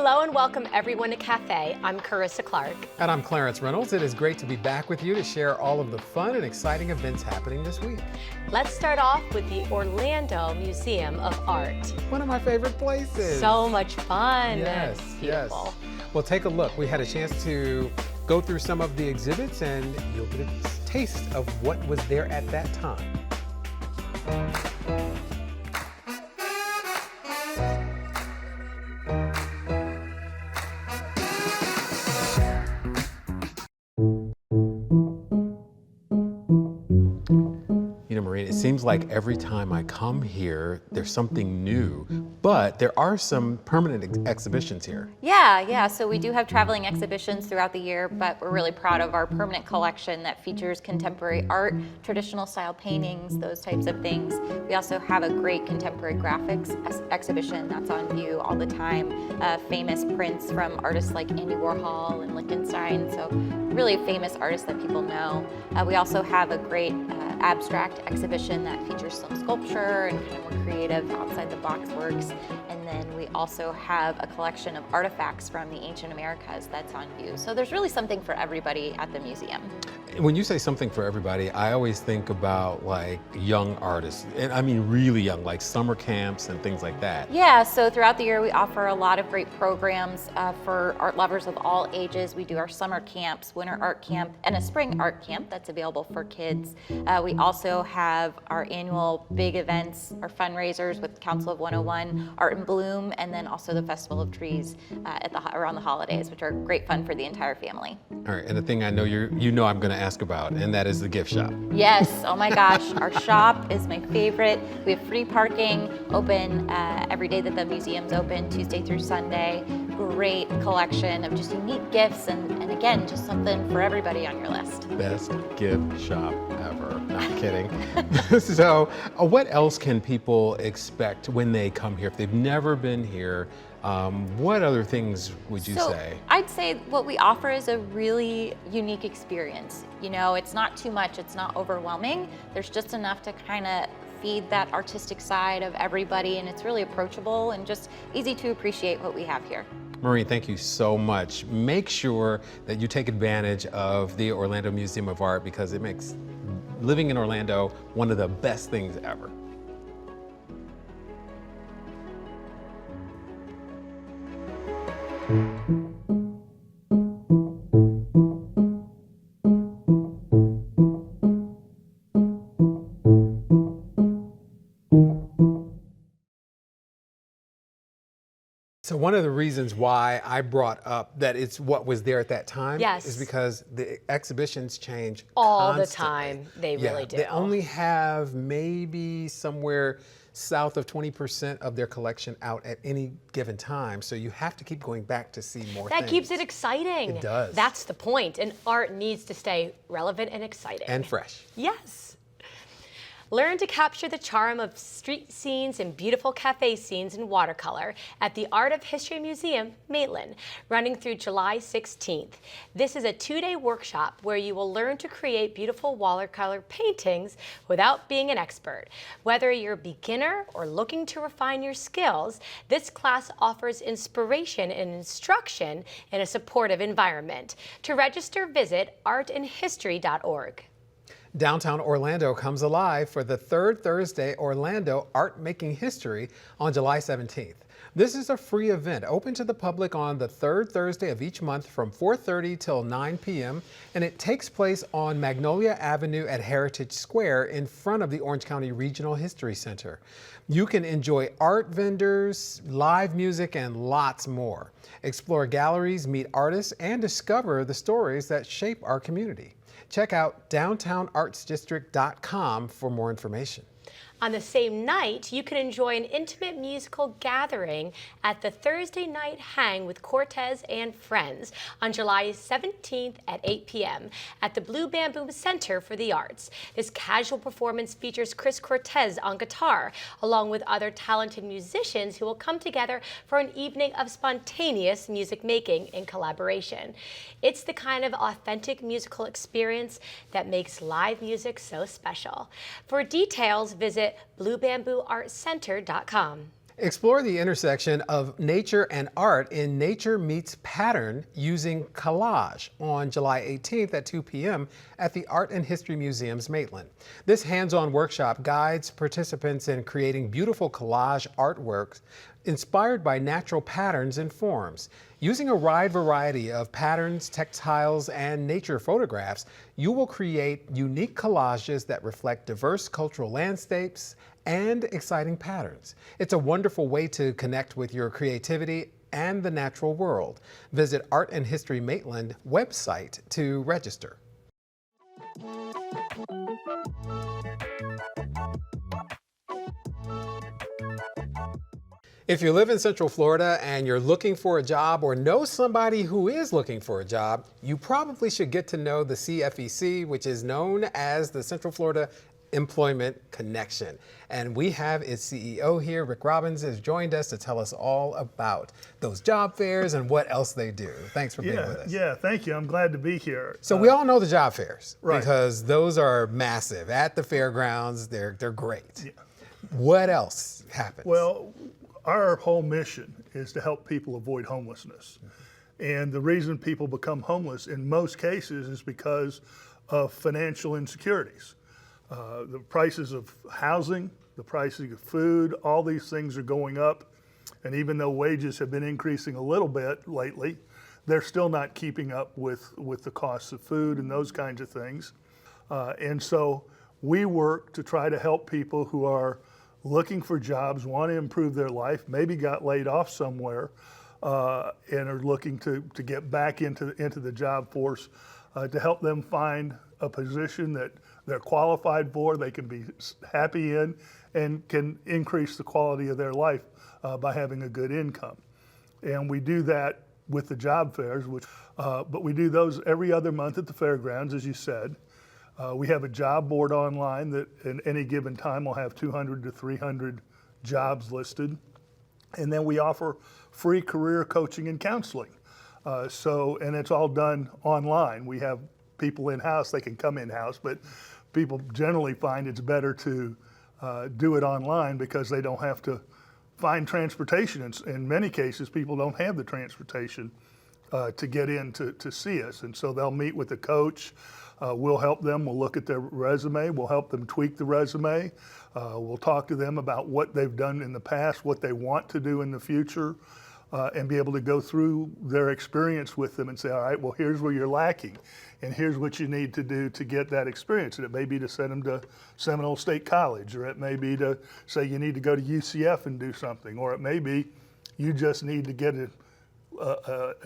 Hello and welcome everyone to Cafe. I'm Carissa Clark. And I'm Clarence Reynolds. It is great to be back with you to share all of the fun and exciting events happening this week. Let's start off with the Orlando Museum of Art. One of my favorite places. So much fun. Yes, Beautiful. yes. Well, take a look. We had a chance to go through some of the exhibits and you'll get a taste of what was there at that time. It seems like every time I come here, there's something new, but there are some permanent exhibitions here. Yeah, so we do have traveling exhibitions throughout the year, but we're really proud of our permanent collection that features contemporary art, traditional style paintings, those types of things. We also have a great contemporary graphics exhibition that's on view all the time. Famous prints from artists like Andy Warhol and Lichtenstein, so really famous artists that people know. We also have a great abstract exhibition that features some sculpture and kind of more creative outside the box works. And then we also have a collection of artifacts from the ancient Americas that's on view. So there's really something for everybody at the museum. When you say something for everybody, I always think about like young artists, and I mean really young, like summer camps and things like that. Yeah, so throughout the year we offer a lot of great programs for art lovers of all ages. We do our summer camps, winter art camp, and a spring art camp that's available for kids. We also have our annual big events, our fundraisers with Council of 101, Art in Bloom, and then also the Festival of Trees around the holidays, which are great fun for the entire family. All right, and the thing I know you know I'm going to ask about, and that is the gift shop. Yes, oh my gosh, our shop is my favorite. We have free parking, open every day that the museum's open, Tuesday through Sunday. Great collection of just unique gifts and again, just something for everybody on your list. Best gift shop ever. No, I'm kidding. So what else can people expect when they come here? If they've never been here, what other things would you say? I'd say what we offer is a really unique experience. You know, it's not too much, it's not overwhelming. There's just enough to kind of feed that artistic side of everybody, and it's really approachable and just easy to appreciate what we have here. Maureen, thank you so much. Make sure that you take advantage of the Orlando Museum of Art because it makes living in Orlando one of the best things ever. So one of the reasons why I brought up that it's what was there at that time is because the exhibitions change all constantly. the time. They really do. They only have maybe somewhere south of 20% of their collection out at any given time. So you have to keep going back to see more things. That keeps it exciting. It does. That's the point. And art needs to stay relevant and exciting. And fresh. Yes. Learn to capture the charm of street scenes and beautiful cafe scenes in watercolor at the Art of History Museum, Maitland, running through July 16th. This is a 2-day workshop where you will learn to create beautiful watercolor paintings without being an expert. Whether you're a beginner or looking to refine your skills, this class offers inspiration and instruction in a supportive environment. To register, visit artandhistory.org. Downtown Orlando comes alive for the third Thursday Orlando Art Making History on July 17th. This is a free event open to the public on the third Thursday of each month from 4:30 till 9 p.m. and it takes place on Magnolia Avenue at Heritage Square in front of the Orange County Regional History Center. You can enjoy art vendors, live music, and lots more. Explore galleries, meet artists, and discover the stories that shape our community. Check out downtownartsdistrict.com for more information. On the same night, you can enjoy an intimate musical gathering at the Thursday Night Hang with Cortez and Friends on July 17th at 8 p.m. at the Blue Bamboo Center for the Arts. This casual performance features Chris Cortez on guitar, along with other talented musicians who will come together for an evening of spontaneous music making and collaboration. It's the kind of authentic musical experience that makes live music so special. For details, visit bluebambooartcenter.com. Explore the intersection of nature and art in Nature Meets Pattern using collage on July 18th at 2 p.m. at the Art and History Museum's Maitland. This hands-on workshop guides participants in creating beautiful collage artworks inspired by natural patterns and forms. Using a wide variety of patterns, textiles, and nature photographs, you will create unique collages that reflect diverse cultural landscapes and exciting patterns. It's a wonderful way to connect with your creativity and the natural world. Visit Art and History Maitland website to register. If you live in Central Florida and you're looking for a job or know somebody who is looking for a job, you probably should get to know the CFEC, which is known as the Central Florida Employment Connection. And we have its CEO here, Rick Robbins, has joined us to tell us all about those job fairs and what else they do. Thanks for being with us. Yeah, thank you. I'm glad to be here. So we all know the job fairs, right, because those are massive. At the fairgrounds, they're great. Yeah. What else happens? Well, our whole mission is to help people avoid homelessness. And the reason people become homeless in most cases is because of financial insecurities. The prices of housing, the prices of food, all these things are going up. And even though wages have been increasing a little bit lately, they're still not keeping up with the costs of food and those kinds of things. And so we work to try to help people who are looking for jobs, want to improve their life, maybe got laid off somewhere, and are looking to get back into the job force, to help them find a position that they're qualified for, they can be happy in, and can increase the quality of their life by having a good income. And we do that with the job fairs, but we do those every other month at the fairgrounds, as you said. We have a job board online that at any given time will have 200 to 300 jobs listed. And then we offer free career coaching and counseling. And it's all done online. We have people in-house, they can come in-house, but people generally find it's better to do it online because they don't have to find transportation. In many cases, people don't have the transportation to get in to see us. And so they'll meet with a coach. We'll help them, we'll look at their resume, we'll help them tweak the resume. We'll talk to them about what they've done in the past, what they want to do in the future, and be able to go through their experience with them and say, all right, well, here's where you're lacking, and here's what you need to do to get that experience. And it may be to send them to Seminole State College, or it may be to say you need to go to UCF and do something, or it may be you just need to get an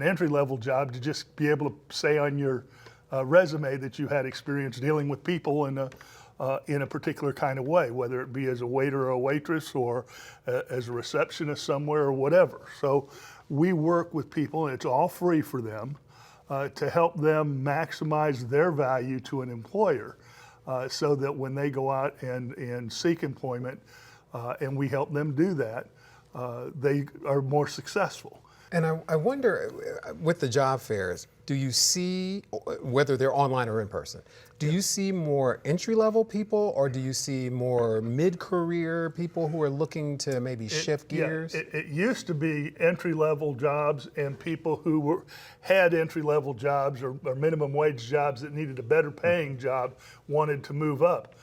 entry-level job to just be able to say on your resume that you had experience dealing with people in a particular kind of way, whether it be as a waiter or a waitress or as a receptionist somewhere or whatever. So we work with people, and it's all free for them, to help them maximize their value to an employer, so that when they go out and seek employment, and we help them do that, they are more successful. And I wonder, with the job fairs, do you see, whether they're online or in person, do you see more entry-level people, or do you see more mid-career people who are looking to maybe shift gears? Yeah, it used to be entry-level jobs, and people who had entry-level jobs or minimum wage jobs that needed a better paying job wanted to move up.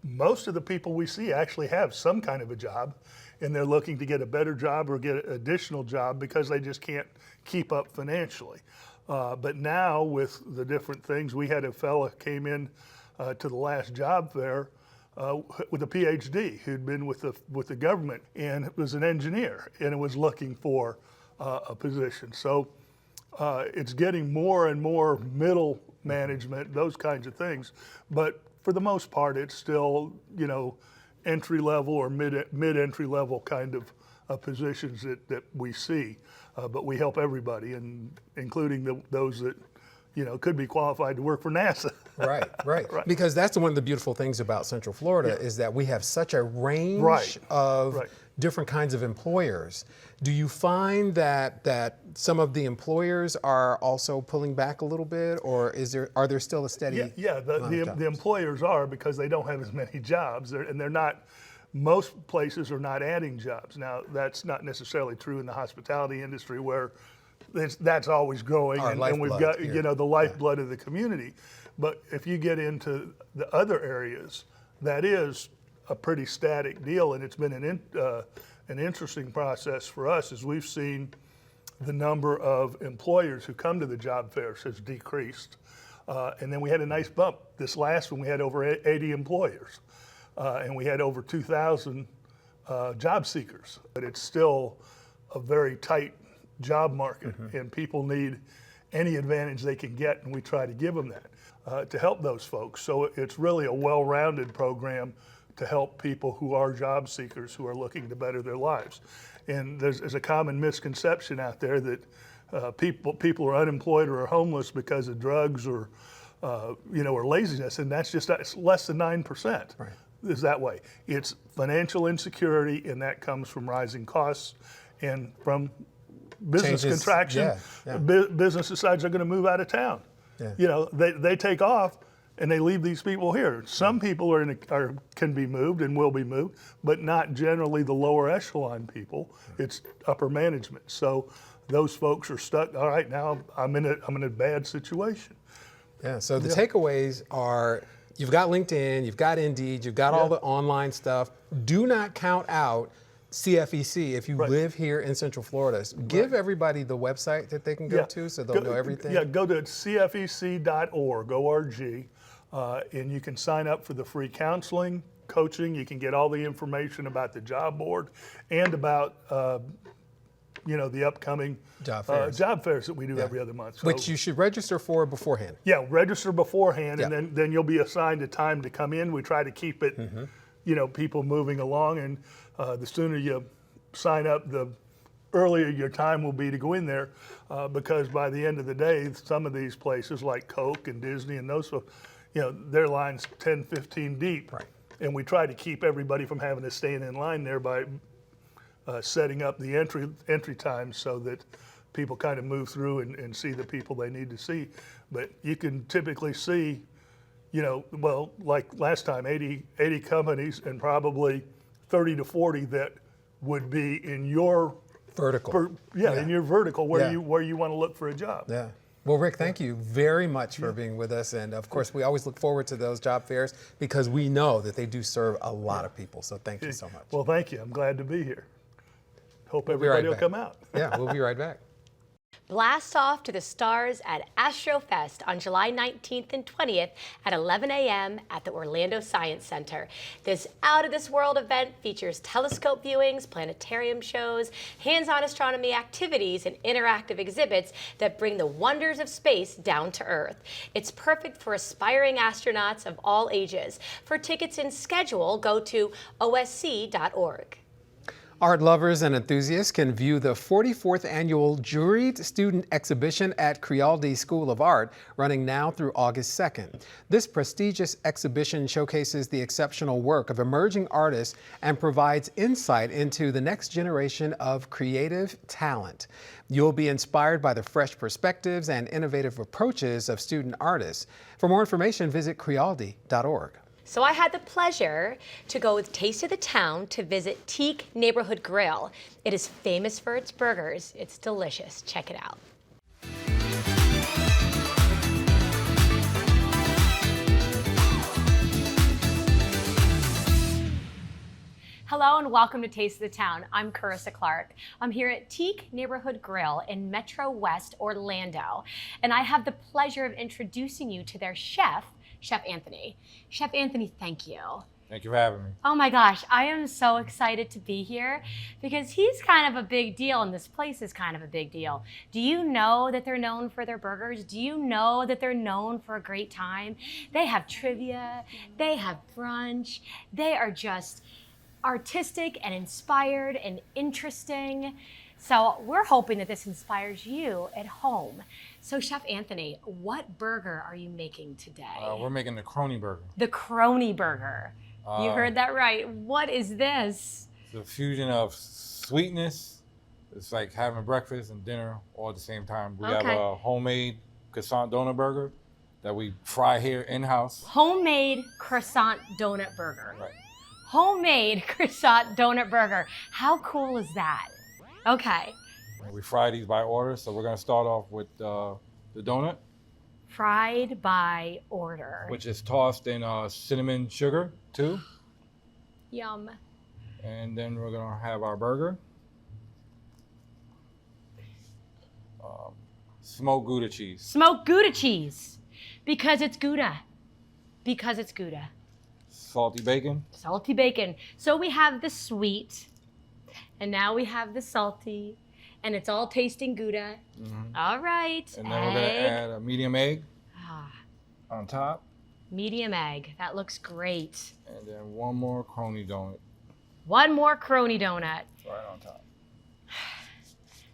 Most of the people we see actually have some kind of a job, and they're looking to get a better job or get an additional job because they just can't keep up financially. But now with the different things, we had a fella came in to the last job fair with a PhD who'd been with the government and was an engineer and was looking for a position. So it's getting more and more middle management, those kinds of things. But for the most part, it's still, entry level or mid-entry level kind of positions that we see. But we help everybody, and including those that could be qualified to work for NASA. Right. Because that's one of the beautiful things about Central Florida is that we have such a range of different kinds of employers. Do you find that some of the employers are also pulling back a little bit, or are there still a steady? The employers are, because they don't have as many jobs, and they're not most places are not adding jobs. Now, that's not necessarily true in the hospitality industry where that's always growing, Our and we've lifeblood got, here. the lifeblood of the community. But if you get into the other areas, that is a pretty static deal, and it's been an interesting process for us as we've seen the number of employers who come to the job fairs has decreased. And then we had a nice bump. This last one, we had over 80 employers, and we had over 2,000 job seekers. But it's still a very tight job market, and people need any advantage they can get, and we try to give them that to help those folks. So it's really a well-rounded program to help people who are job seekers who are looking to better their lives. And there's a common misconception out there that people are unemployed or are homeless because of drugs or or laziness, and it's less than 9%. Right. Is that way. It's financial insecurity, and that comes from rising costs and from business Changes, contraction. yeah. Business decides they're going to move out of town. Yeah. They take off and they leave these people here. Some people can be moved and will be moved, but not generally the lower echelon people. It's upper management. So those folks are stuck. All right, now I'm in a bad situation. Yeah, so the takeaways are you've got LinkedIn, you've got Indeed, you've got all the online stuff. Do not count out CFEC if you live here in Central Florida. Give everybody the website that they can go to so they'll know everything. Yeah, go to cfec.org, O-R-G, and you can sign up for the free counseling, coaching. You can get all the information about the job board and about the upcoming job fairs that we do every other month. So, Which you should register for beforehand. Yeah, register beforehand, and then you'll be assigned a time to come in. We try to keep it, people moving along, and the sooner you sign up, the earlier your time will be to go in there, because by the end of the day, some of these places like Coke and Disney and those, their line's 10, 15 deep. Right. And we try to keep everybody from having to stand in line there by setting up the entry times so that people kind of move through and see the people they need to see. But you can typically see, like last time, 80 companies and probably 30 to 40 that would be in your Vertical. in your vertical where you want to look for a job. Yeah. Well, Rick, thank you very much for being with us. And of course, we always look forward to those job fairs because we know that they do serve a lot of people. So thank you so much. Well, thank you. I'm glad to be here. Hope We'll be everybody right will back. come out. Yeah, we'll be right back. Blast off to the stars at AstroFest on July 19th and 20th at 11 a.m. at the Orlando Science Center. This out-of-this-world event features telescope viewings, planetarium shows, hands-on astronomy activities, and interactive exhibits that bring the wonders of space down to Earth. It's perfect for aspiring astronauts of all ages. For tickets and schedule, go to osc.org. Art lovers and enthusiasts can view the 44th annual Juried Student Exhibition at Crialdi School of Art, running now through August 2nd. This prestigious exhibition showcases the exceptional work of emerging artists and provides insight into the next generation of creative talent. You'll be inspired by the fresh perspectives and innovative approaches of student artists. For more information, visit crialdi.org. So I had the pleasure to go with Taste of the Town to visit Teak Neighborhood Grill. It is famous for its burgers. It's delicious. Check it out. Hello and welcome to Taste of the Town. I'm Carissa Clark. I'm here at Teak Neighborhood Grill in Metro West Orlando, and I have the pleasure of introducing you to their chef, Chef Anthony. Chef Anthony, thank you. Thank you for having me. Oh my gosh, I am so excited to be here because he's kind of a big deal and this place is kind of a big deal. Do you know that they're known for their burgers? Do you know that they're known for a great time? They have trivia, they have brunch, they are just artistic and inspired and interesting. So we're hoping that this inspires you at home. So Chef Anthony, what burger are you making today? We're making the Crony Burger. The Crony Burger. You heard that right. What is this? It's a fusion of sweetness. It's like having breakfast and dinner all at the same time. We have a homemade croissant donut burger that we fry here in-house. Homemade croissant donut burger. Right. Homemade croissant donut burger. How cool is that? Okay. And we fry these by order, so we're gonna start off with the donut, Fried by order. which is tossed in cinnamon sugar too. Yum. And then we're gonna have our burger. Smoked Gouda cheese. Smoked Gouda cheese. Because it's Gouda. Because it's Gouda. Salty bacon. Salty bacon. So we have the sweet, and now we have the salty, and it's all tasting Gouda. All right. And then we're gonna add a medium egg Ah, on top. medium egg. That looks great. And then one more crony donut One more crony donut. right on top.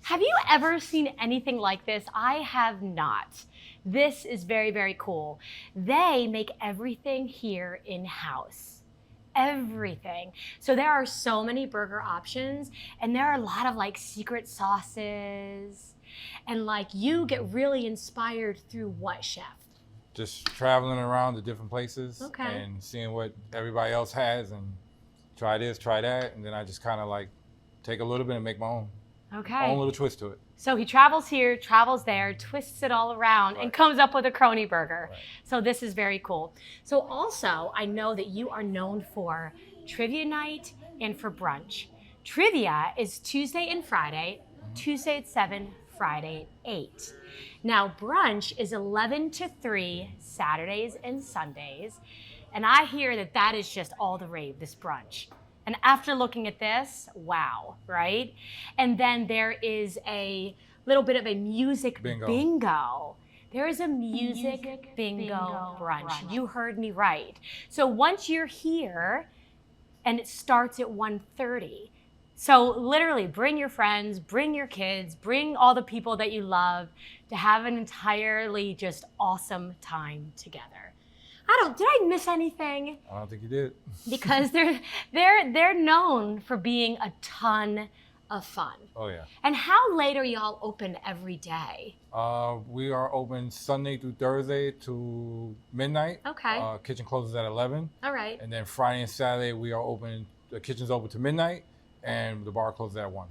Have you ever seen anything like this? I have not. This is very, very cool. They make everything here in-house. Everything. So there are so many burger options, and there are a lot of like secret sauces. And like you get really inspired through what, chef? Just traveling around to different places Okay. and seeing what everybody else has and try this, try that. And then I just kind of like take a little bit and make my own Okay. little twist to it. So he travels here, travels there, twists it all around, and Right. comes up with a crony burger. Right. So this is very cool. So also, I know that you are known for trivia night and for brunch. Trivia is Tuesday and Friday, Tuesday at 7, Friday at 8. Now brunch is 11 to 3, Saturdays and Sundays. And I hear that that is just all the rave, this brunch. And after looking at this, wow, right? And then there is a little bit of a music bingo. There is a music bingo brunch. You heard me right. So once you're here, and it starts at 1:30. So literally bring your friends, bring your kids, bring all the people that you love to have an entirely just awesome time together. Did I miss anything? I don't think you did. Because they're known for being a ton of fun. Oh yeah. And how late are y'all open every day? We are open Sunday through Thursday to midnight. Okay. Kitchen closes at 11. All right. And then Friday and Saturday we are open. The kitchen's open to midnight, and the bar closes at 1.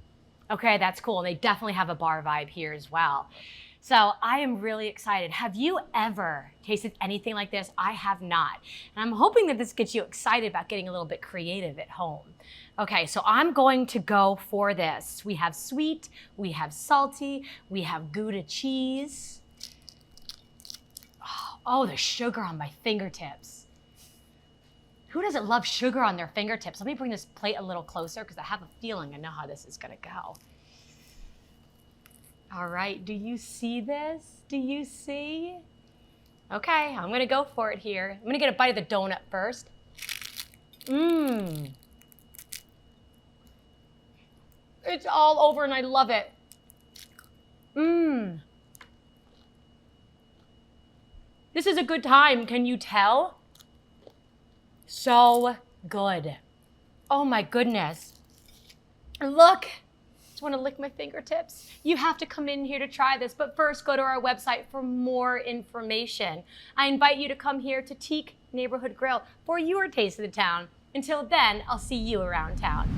Okay, that's cool. And they definitely have a bar vibe here as well. So I am really excited. Have you ever tasted anything like this? I have not. And I'm hoping that this gets you excited about getting a little bit creative at home. Okay, so I'm going to go for this. We have sweet, we have salty, we have Gouda cheese. Oh, the sugar on my fingertips. Who doesn't love sugar on their fingertips? Let me bring this plate a little closer because I have a feeling I know how this is gonna go. All right, do you see this? Do you see? Okay, I'm gonna go for it here. I'm gonna get a bite of the donut first. Mmm. It's all over and I love it. Mmm. This is a good time, can you tell? So good. Oh my goodness. Look. Just want to lick my fingertips. You have to come in here to try this, but first go to our website for more information. I invite you to come here to Teak Neighborhood Grill for your taste of the town. Until then, I'll see you around town.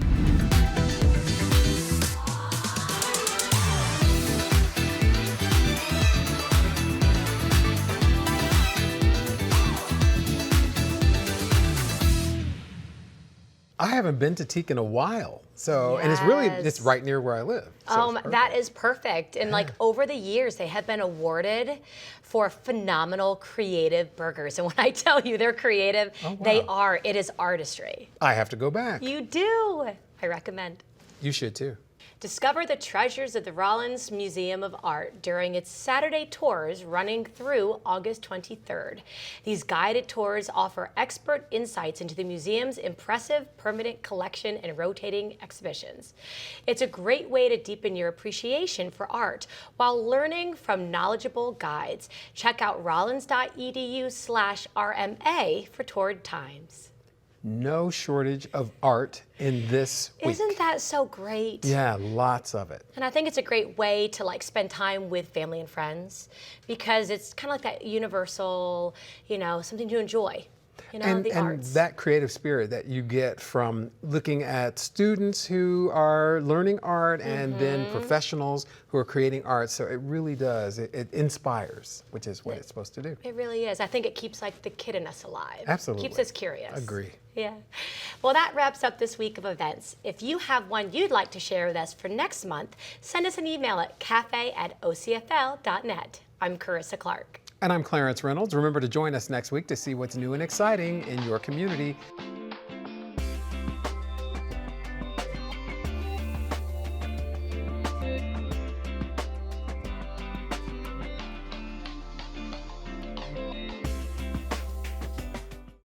I haven't been to Teak in a while. So, and it's Yes. right near where I live. So it's That perfect. is perfect. And like over the years, they have been awarded for phenomenal creative burgers. And when I tell you they're creative, Oh, wow. they are. It is artistry. I have to go back. You do. I recommend. You should too. Discover the treasures of the Rollins Museum of Art during its Saturday tours running through August 23rd. These guided tours offer expert insights into the museum's impressive permanent collection and rotating exhibitions. It's a great way to deepen your appreciation for art while learning from knowledgeable guides. Check out rollins.edu/RMA for tour times. No shortage of art in this week. Isn't that so great? Yeah, lots of it. And I think it's a great way to like spend time with family and friends because it's kind of like that universal, something to enjoy. You know, And, the and arts. that creative spirit that you get from looking at students who are learning art and then professionals who are creating art. So it really does. It inspires, which is what it's supposed to do. It really is. I think it keeps like the kid in us alive. Absolutely. Keeps us curious. Agree. Yeah. Well, that wraps up this week of events. If you have one you'd like to share with us for next month, send us an email at cafe@ocfl.net. I'm Carissa Clark. And I'm Clarence Reynolds. Remember to join us next week to see what's new and exciting in your community.